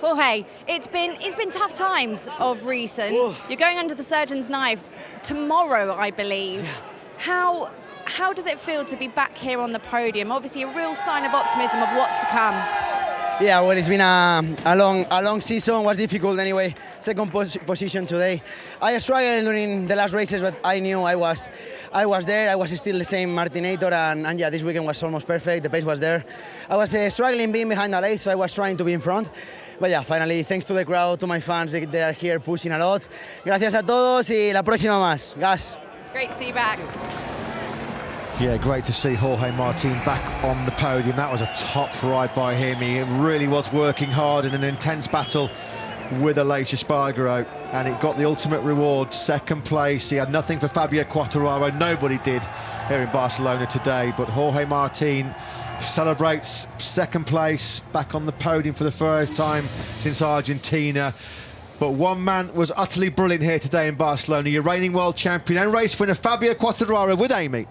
Jorge, it's been tough times of recent. Ooh. You're going under the surgeon's knife tomorrow, I believe. Yeah. How does it feel to be back here on the podium? Obviously, a real sign of optimism of what's to come. Yeah, well, it's been a long season. Was difficult anyway. Second position today. I struggled during the last races, but I knew I was there. I was still the same Martinator, and yeah, this weekend was almost perfect. The pace was there. I was struggling being behind the race, so I was trying to be in front. But yeah, finally, thanks to the crowd, to my fans, they are here pushing a lot. Gracias a todos y la próxima más. Gas. Great to see you back. Yeah, great to see Jorge Martin back on the podium. That was a top ride by him. He really was working hard in an intense battle with Aleix Espargaro, and it got the ultimate reward, second place. He had nothing for Fabio Quartararo. Nobody did here in Barcelona today, but Jorge Martin celebrates second place, back on the podium for the first time since Argentina. But one man was utterly brilliant here today in Barcelona, your reigning world champion and race winner Fabio Quartararo with Amy.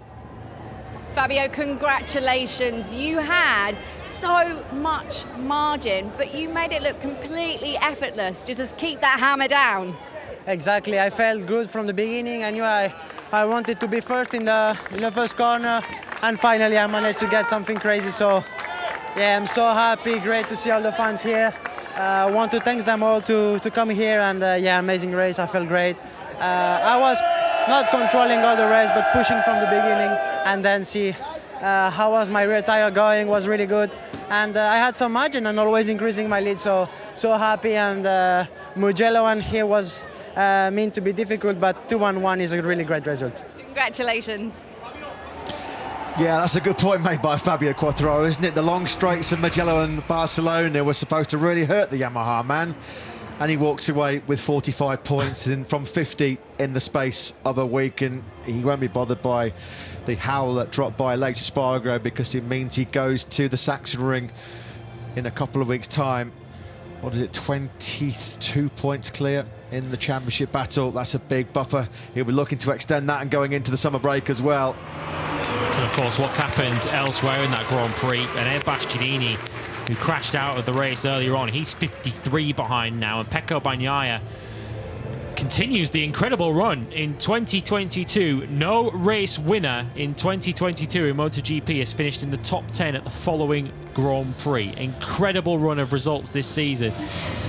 Fabio, congratulations. You had so much margin, but you made it look completely effortless. Just keep that hammer down. Exactly. I felt good from the beginning. I knew I wanted to be first in the first corner, and finally I managed to get something crazy. So yeah, I'm so happy. Great to see all the fans here. I want to thank them all to come here, and yeah, amazing race. I felt great. I was not controlling all the race, but pushing from the beginning, and then see how was my rear tire going. Was really good, and I had some margin and always increasing my lead. So happy, and Mugello one here was meant to be difficult, but 2-1-1 is a really great result. Congratulations. Yeah, that's a good point made by Fabio Quartararo, isn't it? The long straights of Mugello and Barcelona were supposed to really hurt the Yamaha man, and he walks away with 45 points from 50 in the space of a week, and he won't be bothered by the howl that dropped by Aleix Espargaro, because it means he goes to the Saxon Ring in a couple of weeks' time. What is it, 22 points clear in the championship battle? That's a big buffer. He'll be looking to extend that and going into the summer break as well. And of course, what's happened elsewhere in that Grand Prix, and Ed Bastianini, who crashed out of the race earlier on, he's 53 behind now, and Pecco Bagnaia continues the incredible run in 2022. No race winner in 2022 in MotoGP has finished in the top 10 at the following Grand Prix. Incredible run of results this season.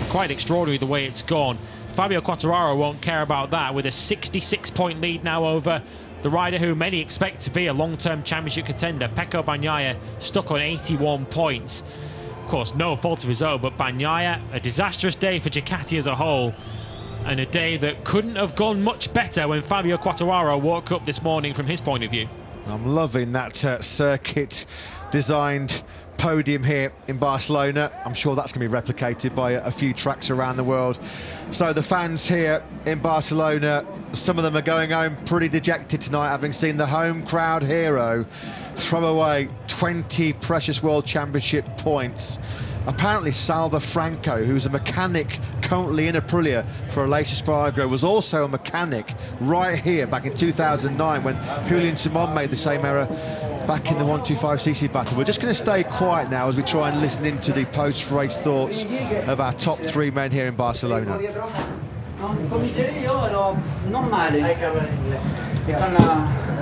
Quite extraordinary the way it's gone. Fabio Quartararo won't care about that, with a 66-point lead now over the rider who many expect to be a long-term championship contender. Pecco Bagnaia stuck on 81 points. Of course, no fault of his own, but Bagnaia, a disastrous day for Ducati as a whole, and a day that couldn't have gone much better when Fabio Quartararo woke up this morning from his point of view. I'm loving that circuit-designed podium here in Barcelona. I'm sure that's going to be replicated by a few tracks around the world. So the fans here in Barcelona, some of them are going home pretty dejected tonight, having seen the home crowd hero throw away 20 precious World Championship points. Apparently Salva Franco, who's a mechanic currently in Aprilia for Aleix Espargaro, was also a mechanic right here back in 2009 when Julian Simon made the same error back in the 125cc battle. We're just going to stay quiet now as we try and listen into the post-race thoughts of our top three men here in Barcelona.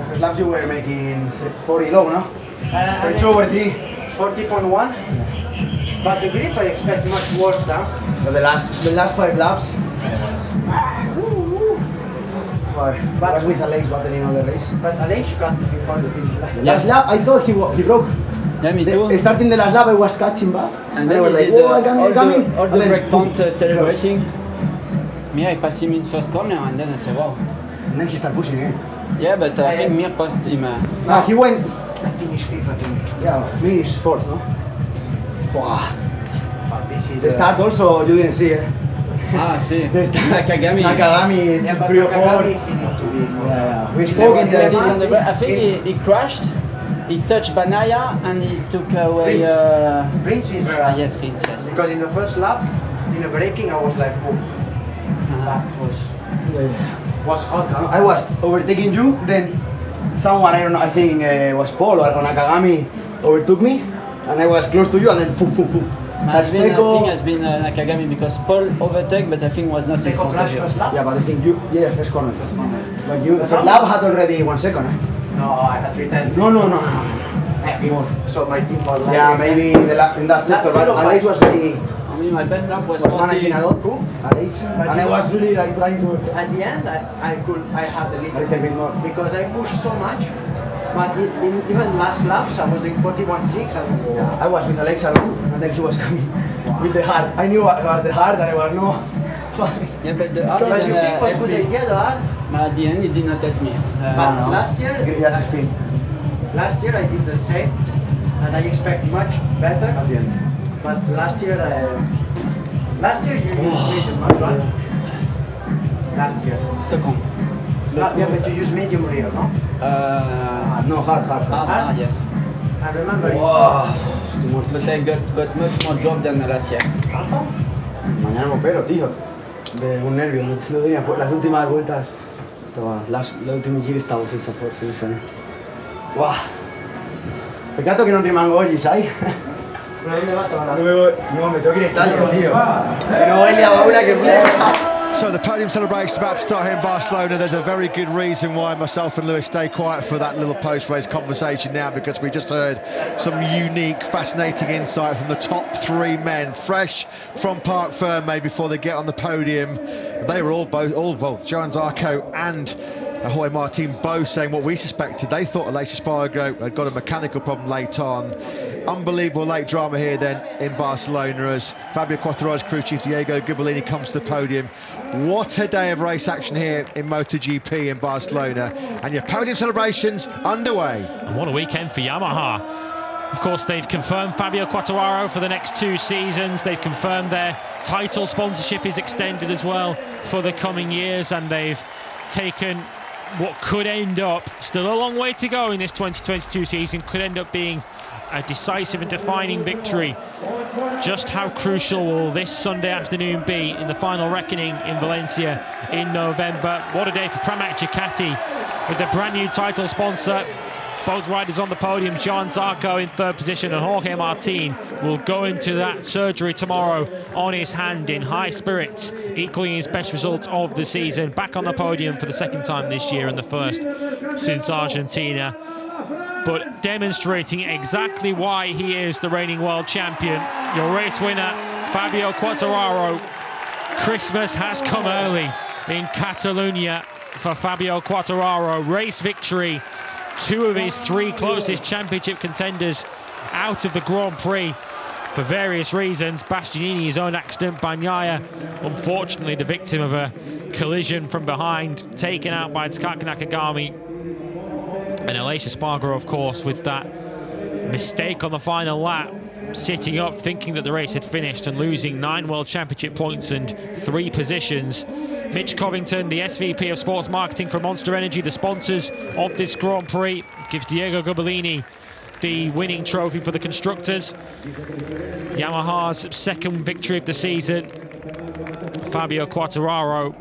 First laps you were making 40 low, no? 2 over 3. 40.1, but the grip I expect much worse now. So the last 5 laps. But was with Aleix battling on the race. But Aleix got before the finish line. Last lap, I thought he broke. Yeah, me too. Starting the last lap, I was catching back. And then I was he like, did oh, I'm coming. all And the then, brake pump celebrating. close. Me, I passed him in first corner, and then I said, wow. And then he started pushing again. Yeah, but I think Mir passed him. He went. I finished 5th, I think. Yeah, me is 4th, no? Wow. This is the start also, you didn't see it. Ah, see. Nakagami. Nakagami, 3 or 4. Yeah. We spoke in the... I think he crashed, he touched Bagnaia, and he took away... Prince is... yes, Prince, yes. Because in the first lap, in the braking, I was like, oh. That was hot, no? I was overtaking you, then someone, I don't know, I think was Paul or Nakagami overtook me, and I was close to you, and then boom, boom, boom. I think has been Nakagami because Paul overtake, but I think was not in front of you. Yeah, but I think yeah, first corner. But you, the first lap had already 1 second. No, I had 3 tenths. No. More. So my team was like... Yeah, maybe in that sector, but Alex was very... I mean, my best lap was managing 40. a lot, Alex. And I was really like trying to... At the end, I had a little bit more. because I pushed so much. But in even last laps, I was doing 41.6 and... Yeah, I was with Alex alone, and then he was coming with the hard. I knew I was the hard, and I was no... Yeah, but the hard But you think was good idea, the hard? But at the end, it did not help me. But last year... Yes, spin. Last year I did the same, and I expect much better At the end. But last year you used medium, right? Last year. Second. But you used medium rear, no? No, hard. Yes. I remember. Wow. But I got much more job than last year. Mañana me opero, tío. De un nervio, no tenía las últimas vueltas. La última giro stavo senza forza, onestamente. Wow. Peccato che non rimango oggi, sai? ¿Pero dónde vas ahora? No, me tengo que ir a Italia, tío. Si no, hoy le hago una que So the podium celebration is about to start here in Barcelona. There's a very good reason why myself and Lewis stay quiet for that little post-race conversation now, because we just heard some unique, fascinating insight from the top 3 men, fresh from Parc Ferme before they get on the podium. They were well, Johan Zarco and Jorge Martin both saying what we suspected. They thought Aleix Espargaro had got a mechanical problem late on. Unbelievable late drama here then in Barcelona as Fabio Quartararo's crew chief Diego Gabellini comes to the podium. What a day of race action here in MotoGP in Barcelona, and your podium celebrations underway. And what a weekend for Yamaha. Of course, they've confirmed Fabio Quartararo for the next 2 seasons. They've confirmed their title sponsorship is extended as well for the coming years, and they've taken what could end up, still a long way to go in this 2022 season, could end up being a decisive and defining victory. Just how crucial will this Sunday afternoon be in the final reckoning in Valencia in November? What a day for Pramac Ducati with a brand new title sponsor. Both riders on the podium, Johan Zarco in 3rd position, and Jorge Martin will go into that surgery tomorrow on his hand in high spirits, equaling his best results of the season. Back on the podium for the 2nd time this year and the 1st since Argentina, but demonstrating exactly why he is the reigning world champion. Your race winner, Fabio Quartararo. Christmas has come early in Catalunya for Fabio Quartararo. Race victory. 2 of his 3 closest championship contenders out of the Grand Prix for various reasons. Bastianini, his own accident. Bagnaia, unfortunately, the victim of a collision from behind, taken out by Takaki Nakagami. And Aleix Espargaro, of course, with that mistake on the final lap, sitting up, thinking that the race had finished and losing 9 World Championship points and 3 positions. Mitch Covington, the SVP of Sports Marketing for Monster Energy, the sponsors of this Grand Prix, gives Diego Gabellini the winning trophy for the constructors. Yamaha's 2nd victory of the season. Fabio Quartararo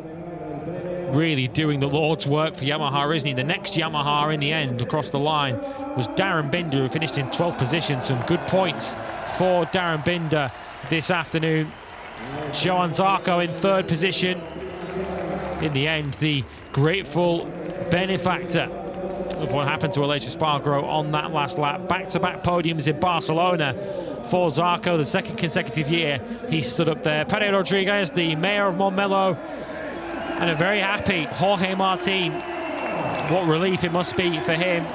really doing the Lord's work for Yamaha, isn't he? The next Yamaha in the end across the line was Darren Binder, who finished in 12th position. Some good points for Darren Binder this afternoon. Johan Zarco in 3rd position. In the end, the grateful benefactor of what happened to Aleix Espargaro on that last lap. Back-to-back podiums in Barcelona for Zarco, the 2nd consecutive year he stood up there. Pere Rodriguez, the mayor of Montmello, and a very happy Jorge Martin. What relief it must be for him.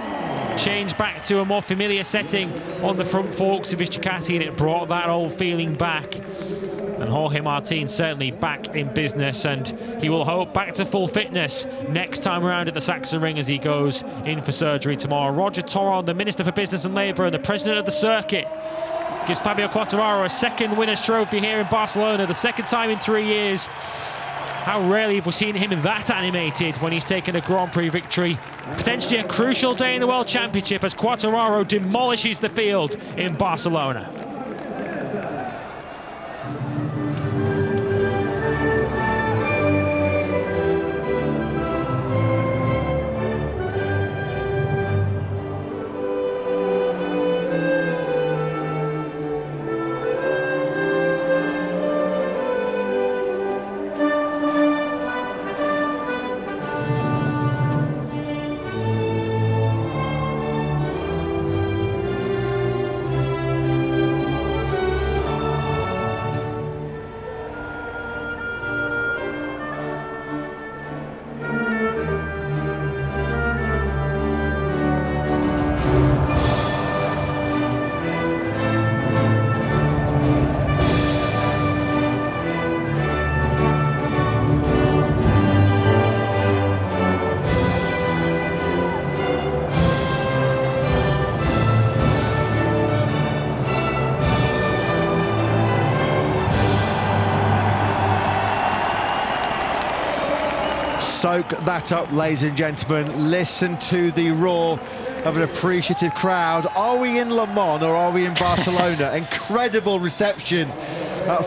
Changed back to a more familiar setting on the front forks of his Ducati, and it brought that old feeling back. And Jorge Martin certainly back in business, and he will hope back to full fitness next time around at the Sachsenring as he goes in for surgery tomorrow. Roger Toron, the Minister for Business and Labour and the President of the circuit, gives Fabio Quartararo a 2nd winner's trophy here in Barcelona, the 2nd time in 3 years. How rarely have we seen him that animated when he's taken a Grand Prix victory. Potentially a crucial day in the World Championship as Quartararo demolishes the field in Barcelona. Soak that up, ladies and gentlemen. Listen to the roar of an appreciative crowd. Are we in Le Mans or are we in Barcelona? Incredible reception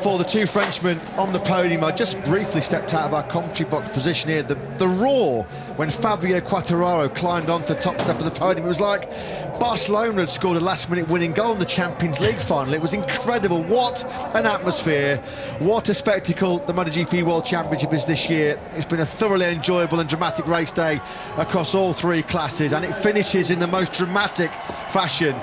for the two Frenchmen on the podium. I just briefly stepped out of our commentary box position here. The roar when Fabio Quartararo climbed onto the top step of the podium, it was like Barcelona had scored a last-minute winning goal in the Champions League final. It was incredible. What an atmosphere. What a spectacle the MotoGP World Championship is this year. It's been a thoroughly enjoyable and dramatic race day across all three classes, and it finishes in the most dramatic fashion.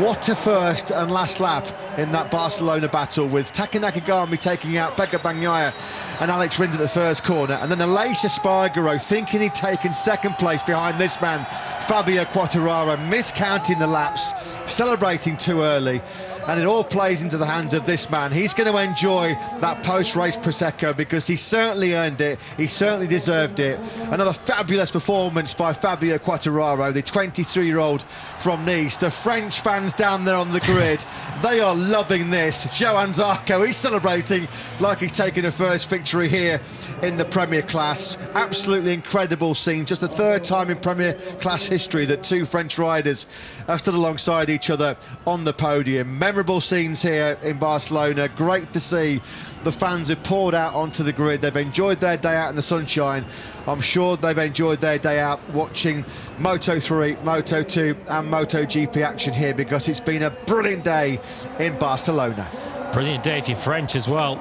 What a first and last lap in that Barcelona battle, with Taka Nakagami taking out Pecco Bagnaia and Alex Rins at the first corner, and then Aleix Espargaro thinking he'd taken second place behind this man, Fabio Quartararo, miscounting the laps, celebrating too early. And it all plays into the hands of this man. He's going to enjoy that post-race Prosecco because he certainly earned it. He certainly deserved it. Another fabulous performance by Fabio Quartararo, the 23-year-old from Nice. The French fans down there on the grid, they are loving this. Johann Zarco, he's celebrating like he's taken a first victory here in the Premier Class. Absolutely incredible scene. Just the third time in Premier Class history that two French riders have stood alongside each other on the podium. Memorable scenes here in Barcelona. Great to see the fans who poured out onto the grid. They've enjoyed their day out in the sunshine. I'm sure they've enjoyed their day out watching Moto3, Moto2 and MotoGP action here, because it's been a brilliant day in Barcelona. Brilliant day if you're French as well.